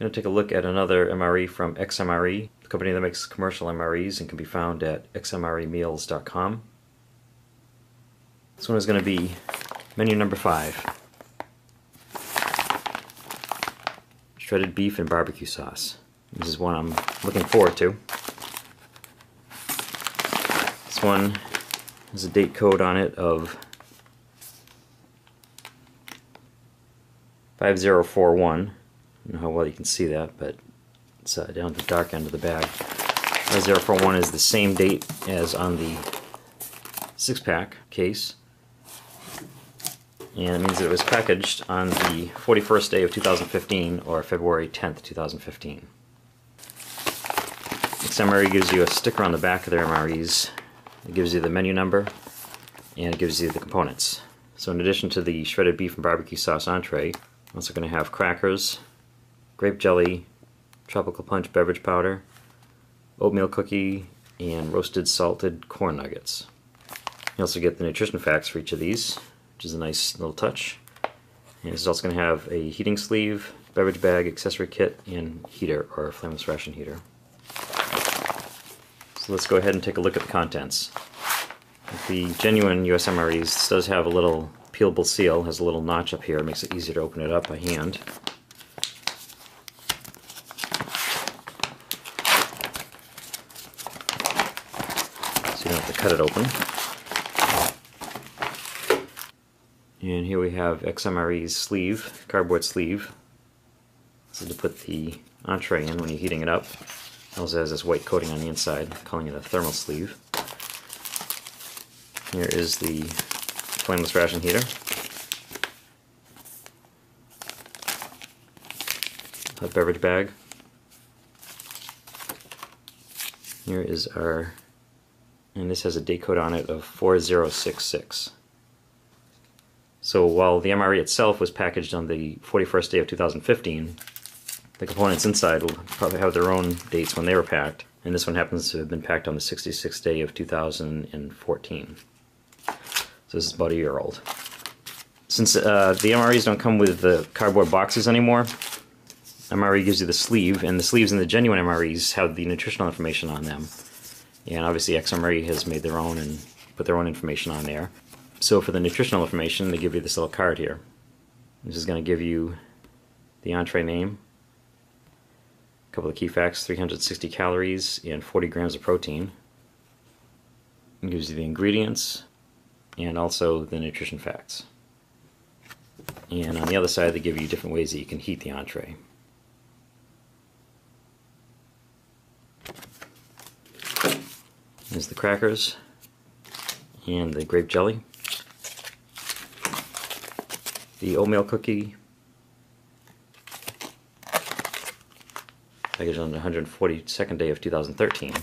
going to take a look at another MRE from XMRE, the company that makes commercial MREs, and can be found at xmremeals.com. This one is going to be menu number 5. Shredded beef and barbecue sauce. This is one I'm looking forward to. This one has a date code on it of 5041. I don't know how well you can see that, but it's down at the dark end of the bag. 5041 is the same date as on the 6-pack case, and it means that it was packaged on the 41st day of 2015 or February 10th, 2015. XMRE gives you a sticker on the back of their MREs. It gives you the menu number and it gives you the components. So in addition to the shredded beef and barbecue sauce entree, I'm also going to have crackers, grape jelly, tropical punch beverage powder, oatmeal cookie, and roasted salted corn nuggets. You also get the nutrition facts for each of these, which is a nice little touch. And this is also going to have a heating sleeve, beverage bag, accessory kit, and heater, or a flameless ration heater. So let's go ahead and take a look at the contents. With the genuine US MREs, this does have a little peelable seal, has a little notch up here, it makes it easier to open it up by hand. So you don't have to cut it open. And here we have XMRE's sleeve, cardboard sleeve. This is to put the entree in when you're heating it up. It also has this white coating on the inside, calling it a thermal sleeve. Here is the flameless ration heater. A beverage bag. Here is our, and this has a date code on it of 4066. So while the MRE itself was packaged on the 41st day of 2015, the components inside will probably have their own dates when they were packed, and this one happens to have been packed on the 66th day of 2014. So this is about a year old. Since the MREs don't come with the cardboard boxes anymore, MRE gives you the sleeve, and the sleeves in the genuine MREs have the nutritional information on them. And obviously XMRE has made their own and put their own information on there. So for the nutritional information, they give you this little card here. This is going to give you the entree name, a couple of key facts, 360 calories and 40 grams of protein. It gives you the ingredients and also the nutrition facts. And on the other side, they give you different ways that you can heat the entree. There's the crackers and the grape jelly, the oatmeal cookie, packaged on the 142nd day of 2013.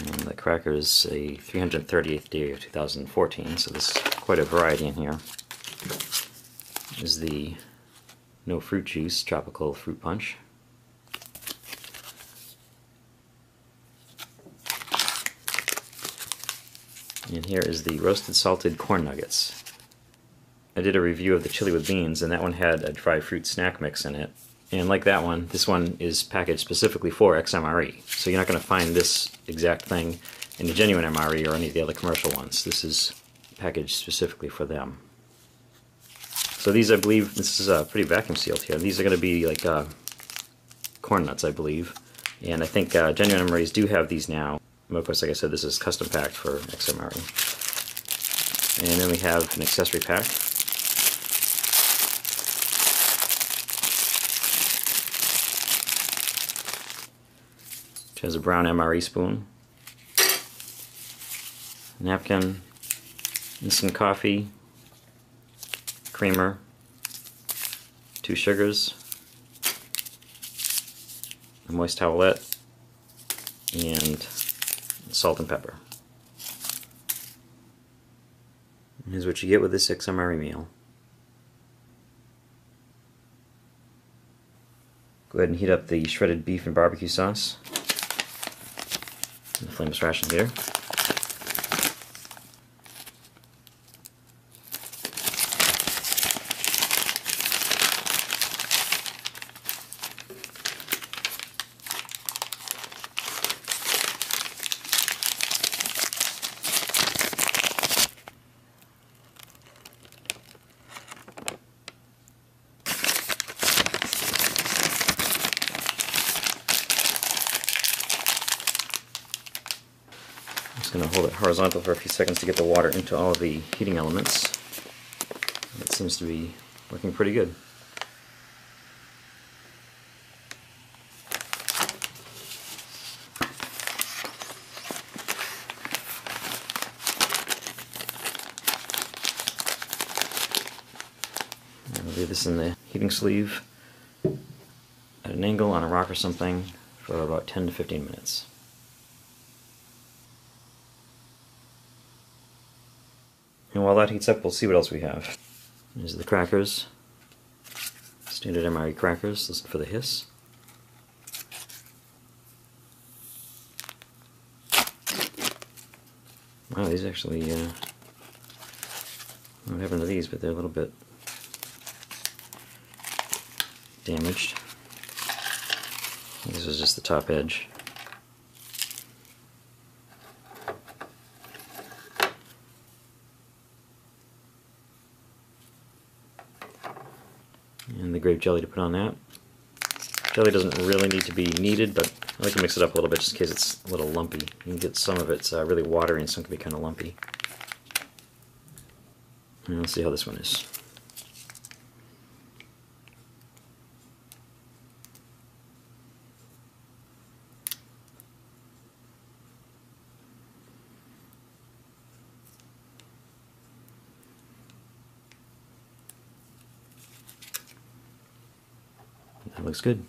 And the crackers a 338th day of 2014, so there's quite a variety in here. Is the no fruit juice tropical fruit punch. And here is the roasted salted corn nuggets. I did a review of the chili with beans, and that one had a dry fruit snack mix in it. And like that one, this one is packaged specifically for XMRE. So you're not going to find this exact thing in the genuine MRE or any of the other commercial ones. This is packaged specifically for them. So these, I believe, this is pretty vacuum sealed here. These are going to be like corn nuts, I believe. And I think genuine MREs do have these now. Of course, like I said, this is custom packed for XMRE. And then we have an accessory pack. Which has a brown MRE spoon, a napkin, instant coffee, creamer, 2 sugars, a moist towelette, and salt and pepper. And here's what you get with this XMRE meal. Go ahead and heat up the shredded beef and barbecue sauce. The flameless ration here. just going to hold it horizontal for a few seconds to get the water into all of the heating elements. It seems to be working pretty good. I'll leave this in the heating sleeve at an angle on a rock or something for about 10 to 15 minutes. And while that heats up, we'll see what else we have. These are the crackers. Standard MRE crackers. Listen for the hiss. Wow, these actually, what happened to these, but they're a little bit damaged. This is just the top edge. And the grape jelly to put on that. Jelly doesn't really need to be kneaded, but I like to mix it up a little bit just in case it's a little lumpy. You can get some of it's really watery and some can be kind of lumpy. And let's see how this one is. That looks good.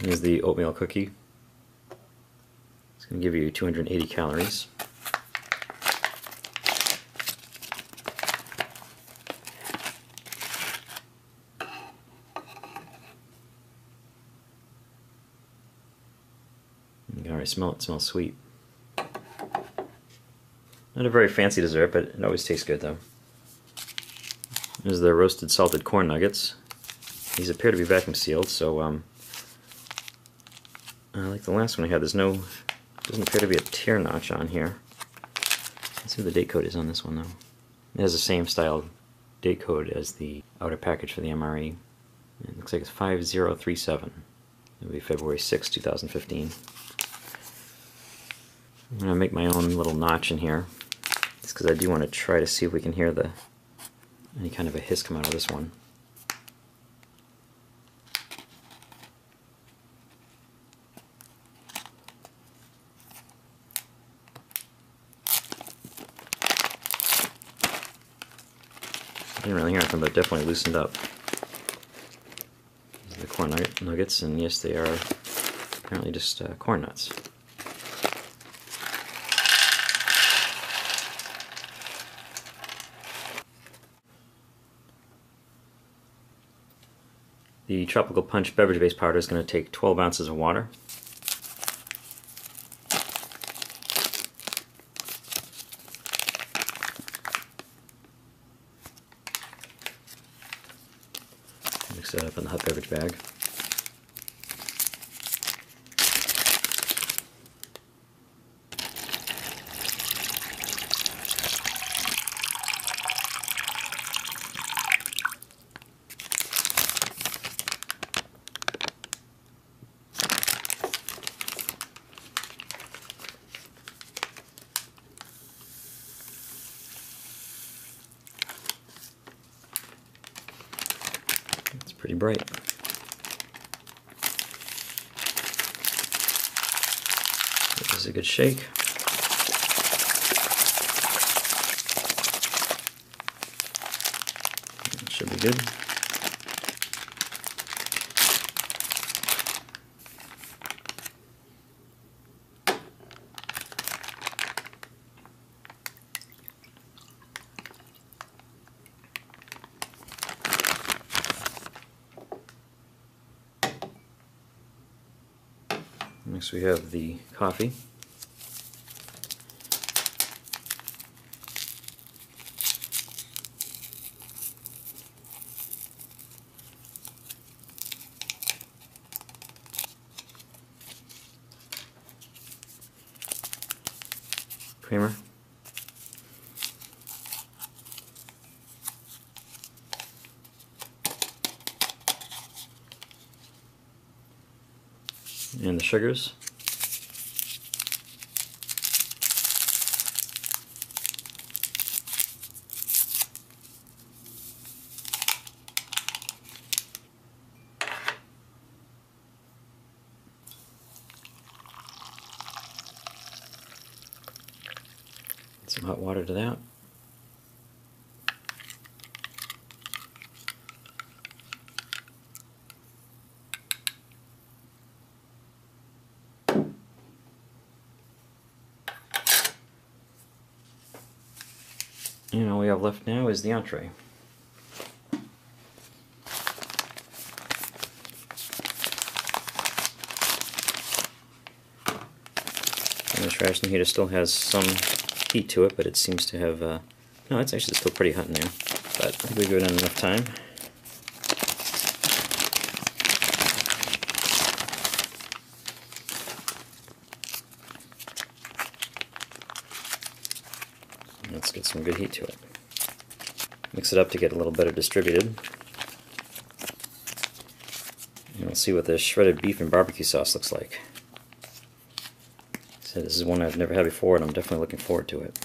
Here's the oatmeal cookie. It's going to give you 280 calories. You can already smell it. It smells sweet. Not a very fancy dessert, but it always tastes good though. There's the roasted salted corn nuggets. These appear to be vacuum sealed, so like the last one I had, doesn't appear to be a tear notch on here. Let's see what the date code is on this one though. It has the same style date code as the outer package for the MRE. It looks like it's 5037. It'll be February 6, 2015. I'm going to make my own little notch in here, just because I do want to try to see if we can hear any kind of a hiss come out of this one. I didn't really hear anything, but it definitely loosened up. These are the corn nuggets, and yes, they are apparently just corn nuts. The Tropical Punch beverage base powder is going to take 12 ounces of water. Mix that up in the hot beverage bag. It's pretty bright. This is a good shake. It should be good. Next we have the coffee. Creamer. and the sugars. Some hot water to that. And all we have left now is the entree. And the trash heater still has some heat to it, but it seems to have, no, it's actually still pretty hot in there, but I think we've given it enough time. Let's get some good heat to it. Mix it up to get a little better distributed. And we'll see what the shredded beef and barbecue sauce looks like. So this is one I've never had before, and I'm definitely looking forward to it.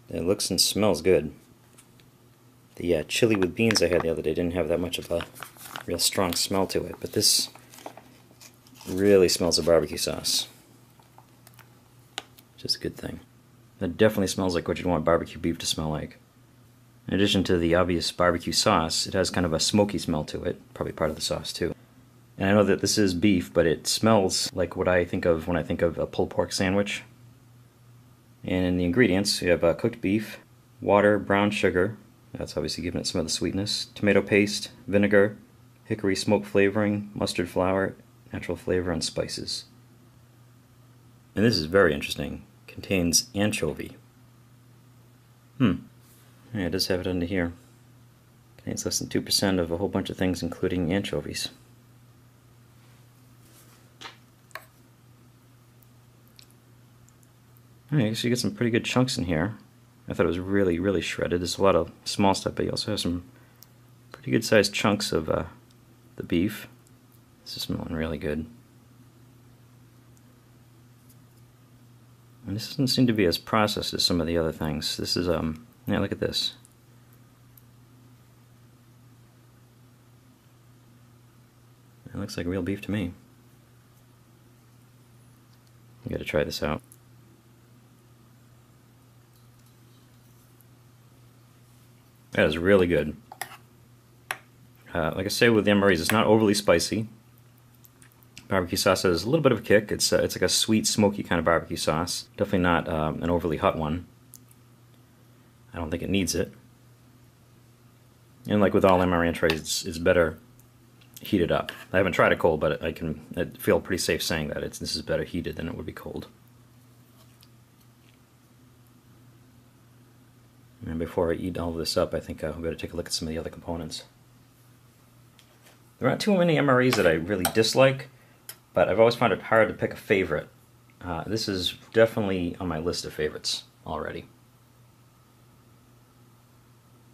It looks and smells good. The chili with beans I had the other day didn't have that much of a real strong smell to it, but this really smells of barbecue sauce, which is a good thing. That definitely smells like what you'd want barbecue beef to smell like. In addition to the obvious barbecue sauce, it has kind of a smoky smell to it, probably part of the sauce too. And I know that this is beef, but it smells like what I think of when I think of a pulled pork sandwich. And in the ingredients, you have cooked beef, water, brown sugar, that's obviously giving it some of the sweetness, tomato paste, vinegar, hickory smoke flavoring, mustard flour, natural flavor, and spices. And this is very interesting. Contains anchovy. Yeah, it does have it under here. Contains less than 2% of a whole bunch of things, including anchovies. I guess you get some pretty good chunks in here. I thought it was really, really shredded. There's a lot of small stuff, but you also have some pretty good sized chunks of the beef. This is smelling really good. And this doesn't seem to be as processed as some of the other things. This is, yeah, look at this. It looks like real beef to me. You gotta try this out. That is really good. Like I say with the MREs, it's not overly spicy. Barbecue sauce has a little bit of a kick. It's like a sweet, smoky kind of barbecue sauce. Definitely not an overly hot one. I don't think it needs it. And like with all MRE entrees, it's better heated up. I haven't tried it cold, but I feel pretty safe saying that this is better heated than it would be cold. And before I eat all of this up, I think I'll better take a look at some of the other components. There aren't too many MREs that I really dislike, but I've always found it hard to pick a favorite. This is definitely on my list of favorites already.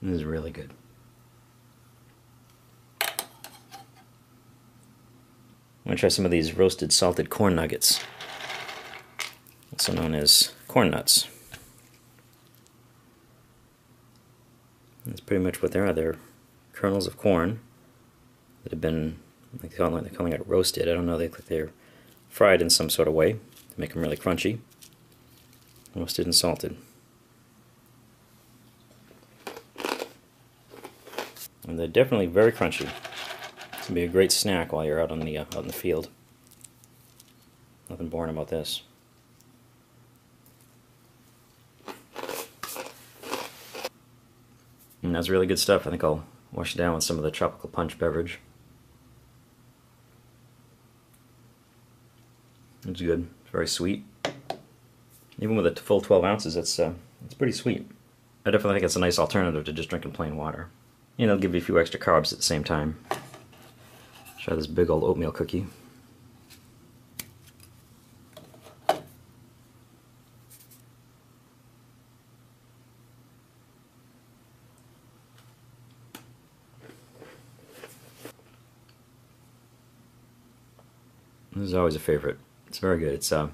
This is really good. I'm going to try some of these roasted salted corn nuggets, also known as corn nuts. That's pretty much what they are. They're kernels of corn that have been, they're calling it roasted. I don't know, they look like they're fried in some sort of way to make them really crunchy. Roasted and salted. And they're definitely very crunchy. It's gonna be a great snack while you're out in the field. Nothing boring about this. And that's really good stuff. I think I'll wash it down with some of the tropical punch beverage. It's good. It's very sweet. Even with a full 12 ounces, it's pretty sweet. I definitely think it's a nice alternative to just drinking plain water. And it'll give you a few extra carbs at the same time. Try this big old oatmeal cookie. This is always a favorite. It's very good. It's very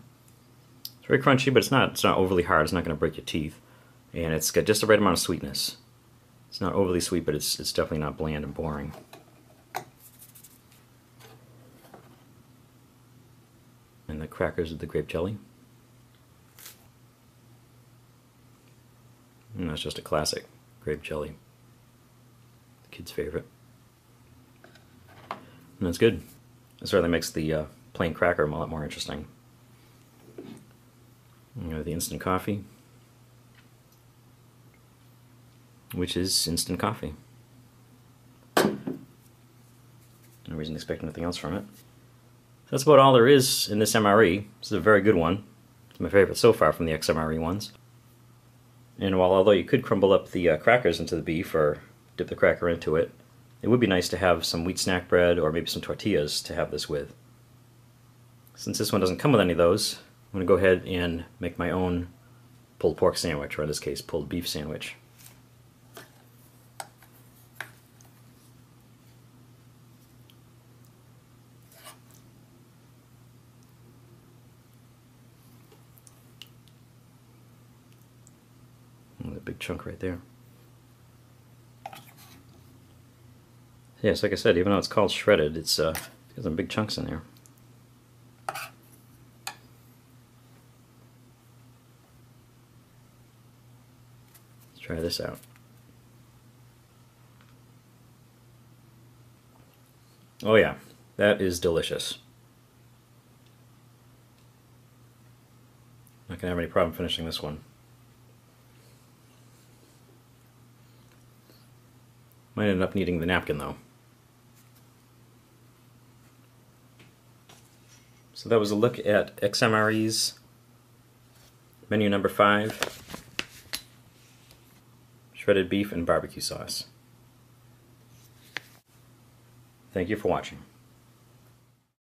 crunchy, but it's not overly hard. It's not going to break your teeth, and it's got just the right amount of sweetness. It's not overly sweet, but it's definitely not bland and boring. And the crackers with the grape jelly. And that's just a classic grape jelly. The kid's favorite. And that's good. It certainly makes the plain cracker a lot more interesting. You know, the instant coffee, which is instant coffee. No reason to expect anything else from it. That's about all there is in this MRE. This is a very good one. It's my favorite so far from the XMRE ones. And although you could crumble up the crackers into the beef or dip the cracker into it, it would be nice to have some wheat snack bread or maybe some tortillas to have this with. Since this one doesn't come with any of those, I'm going to go ahead and make my own pulled pork sandwich, or in this case, pulled beef sandwich. A big chunk right there. Yes, like I said, even though it's called shredded, it's got some big chunks in there. Let's try this out. Oh yeah, that is delicious. Not gonna have any problem finishing this one. Might end up needing the napkin though. So that was a look at XMRE's menu number 5, shredded beef and barbecue sauce. Thank you for watching.